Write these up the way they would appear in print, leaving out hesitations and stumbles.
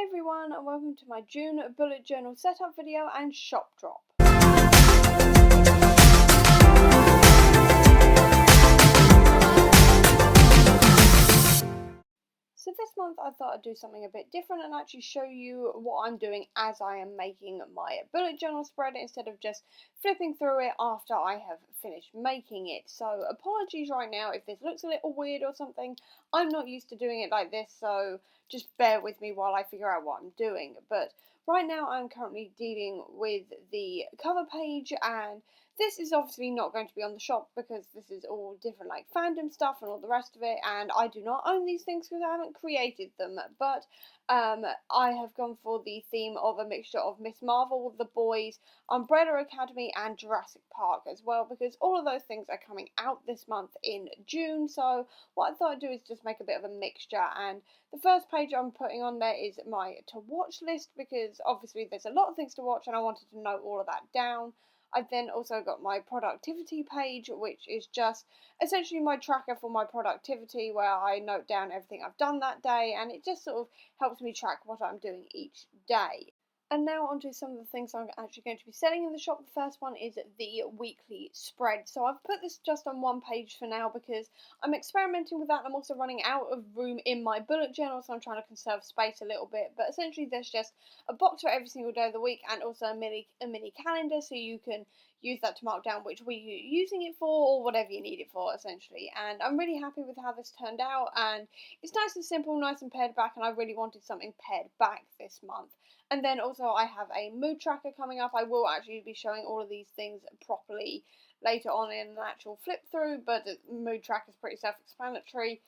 Hey everyone, and welcome to my June bullet journal setup video and shop drop. So this month I thought I'd do something a bit different and actually show you what I'm doing as I am making my bullet journal spread instead of just flipping through it after I have finished making it. So apologies right now if this looks a little weird or something. I'm not used to doing it like this, so just bear with me while I figure out what I'm doing. But right now I'm currently dealing with the cover page, and this is obviously not going to be on the shop because this is all different like fandom stuff and all the rest of it, and I do not own these things because I haven't created them, but I have gone for the theme of a mixture of Miss Marvel, The Boys, Umbrella Academy and Jurassic Park as well, because all of those things are coming out this month in June. So what I thought I'd do is just make a bit of a mixture, and the first page I'm putting on there is my to watch list because obviously there's a lot of things to watch and I wanted to note all of that down. I've then also got my productivity page, which is just essentially my tracker for my productivity, where I note down everything I've done that day, and it just sort of helps me track what I'm doing each day. And now onto some of the things I'm actually going to be selling in the shop. The first one is the weekly spread. So I've put this just on one page for now because I'm experimenting with that. I'm also running out of room in my bullet journal, so I'm trying to conserve space a little bit. But essentially there's just a box for every single day of the week and also a mini calendar, so you can use that to mark down which week you're using it for or whatever you need it for essentially. And I'm really happy with how this turned out, and it's nice and simple, nice and pared back, and I really wanted something pared back this month. And then also I have a mood tracker coming up. I will actually be showing all of these things properly later on in an actual flip through, but the mood tracker is pretty self-explanatory.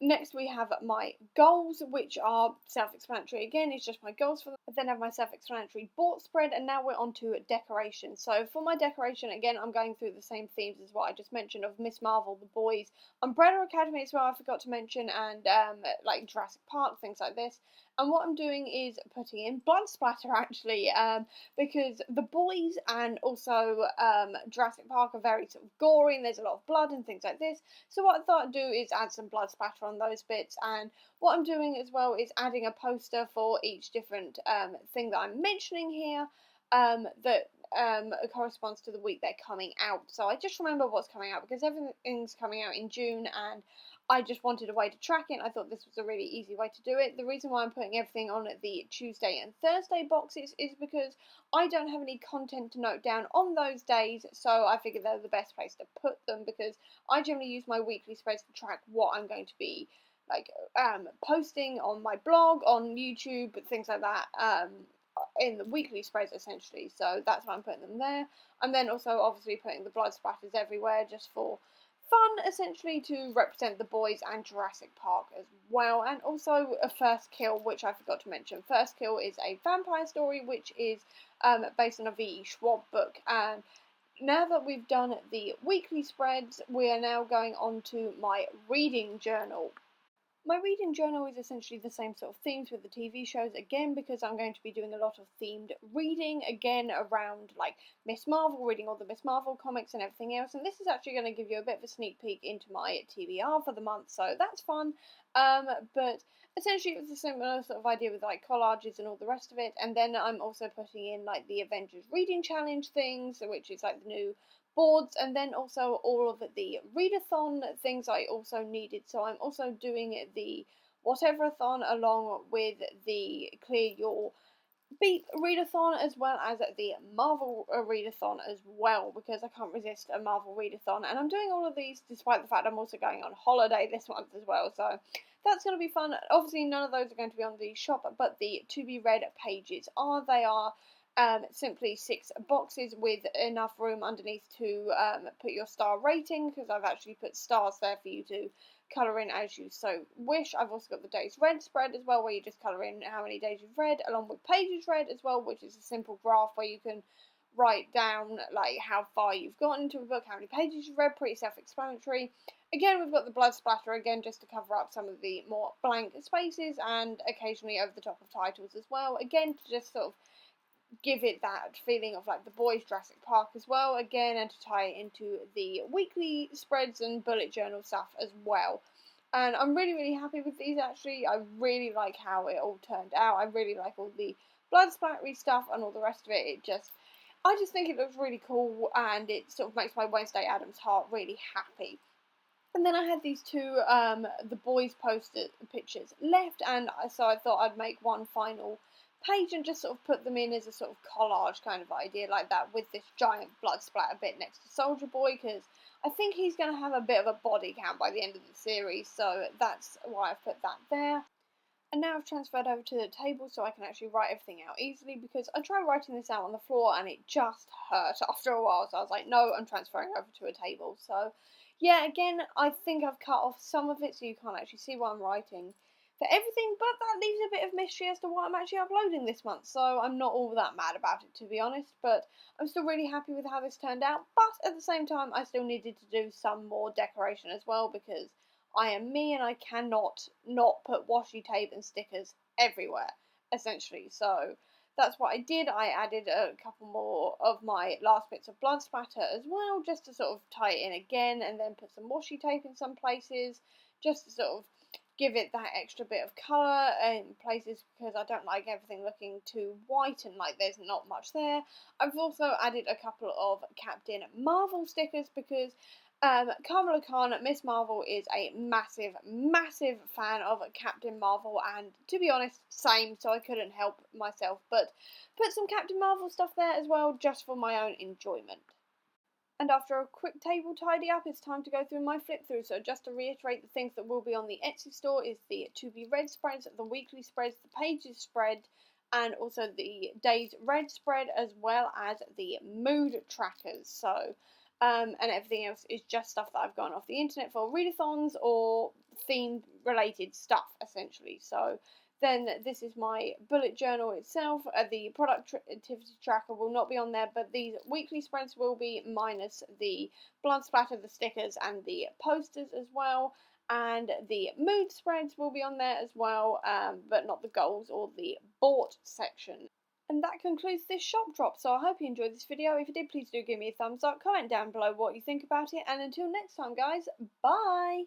Next we have my goals, which are self-explanatory again. It's just my goals for them. I then have my self-explanatory bought spread, and now we're on to decoration. So for my decoration, again, I'm going through the same themes as what I just mentioned of Miss Marvel, The Boys, Umbrella Academy as well, I forgot to mention, and like Jurassic Park, things like this. And what I'm doing is putting in blood splatter actually, because The Boys and also Jurassic Park are very sort of gory and there's a lot of blood and things like this. So what I thought I'd do is add some blood splatter on those bits, and what I'm doing as well is adding a poster for each different thing that I'm mentioning here that corresponds to the week they're coming out. So I just remember what's coming out because everything's coming out in June, and I just wanted a way to track it. I thought this was a really easy way to do it. The reason why I'm putting everything on the Tuesday and Thursday boxes is because I don't have any content to note down on those days, so I figured they're the best place to put them because I generally use my weekly spreads to track what I'm going to be like posting on my blog, on YouTube, things like that, in the weekly spreads essentially. So that's why I'm putting them there. And then also obviously putting the blood splatters everywhere just for fun, essentially, to represent The Boys and Jurassic Park as well. And also a First Kill, which I forgot to mention. First Kill is a vampire story which is based on a V.E. Schwab book. And now that we've done the weekly spreads, we are now going on to my reading journal. My reading journal is essentially the same sort of themes with the TV shows, again, because I'm going to be doing a lot of themed reading, again, around, like, Miss Marvel, reading all the Miss Marvel comics and everything else, and this is actually going to give you a bit of a sneak peek into my TBR for the month, so that's fun, but essentially it was a similar sort of idea with, like, collages and all the rest of it, and then I'm also putting in, like, the Avengers Reading Challenge things, which is, like, the new boards, and then also all of the readathon things I also needed. So I'm also doing the Whateverathon along with the Clear Your Beat readathon, as well as the Marvel readathon as well, because I can't resist a Marvel readathon. And I'm doing all of these despite the fact I'm also going on holiday this month as well, so that's going to be fun. Obviously none of those are going to be on the shop, but the to be read pages are. They are simply 6 boxes with enough room underneath to put your star rating, because I've actually put stars there for you to colour in as you so wish. I've also got the days read spread as well, where you just colour in how many days you've read, along with pages read as well, which is a simple graph where you can write down like how far you've gotten into a book, how many pages you've read, pretty self-explanatory. Again, we've got the blood splatter again just to cover up some of the more blank spaces, and occasionally over the top of titles as well, again to just sort of give it that feeling of like The Boys, Jurassic Park as well, again, and to tie it into the weekly spreads and bullet journal stuff as well. and I'm really happy with these actually. I really like how it all turned out. I really like all the blood splattery stuff and all the rest of it. I just think it looks really cool, and it sort of makes my Wednesday Addams heart really happy. And then I had these two the boys poster pictures left, and so I thought I'd make one final page and just sort of put them in as a sort of collage kind of idea like that, with this giant blood splatter bit next to Soldier Boy, because I think he's going to have a bit of a body count by the end of the series, so that's why I've put that there. And now I've transferred over to the table so I can actually write everything out easily, because I tried writing this out on the floor and it just hurt after a while, so I was like, no, I'm transferring over to a table. So yeah, again, I think I've cut off some of it so you can't actually see what I'm writing for everything, but that leaves a bit of mystery as to what I'm actually uploading this month, so I'm not all that mad about it, to be honest, but I'm still really happy with how this turned out. But at the same time, I still needed to do some more decoration as well, because I am me and I cannot not put washi tape and stickers everywhere, essentially. So that's what I did. I added a couple more of my last bits of blood splatter as well, just to sort of tie it in again, and then put some washi tape in some places, just to sort of give it that extra bit of colour in places, because I don't like everything looking too white and like there's not much there. I've also added a couple of Captain Marvel stickers, because Kamala Khan, Miss Marvel, is a massive fan of Captain Marvel, and to be honest, same, so I couldn't help myself but put some Captain Marvel stuff there as well, just for my own enjoyment. And after a quick table tidy up, it's time to go through my flip through. So just to reiterate, the things that will be on the Etsy store is the To Be Read spreads, the weekly spreads, the pages spread, and also the Days Read spread, as well as the mood trackers. So, and everything else is just stuff that I've gotten off the internet for readathons or theme related stuff, essentially. So then this is my bullet journal itself. The productivity tracker will not be on there, but these weekly spreads will be, minus the blood splatter, the stickers, and the posters as well. And the mood spreads will be on there as well, but not the goals or the bought section. And that concludes this shop drop, so I hope you enjoyed this video. If you did, please do give me a thumbs up, comment down below what you think about it, and until next time guys, bye!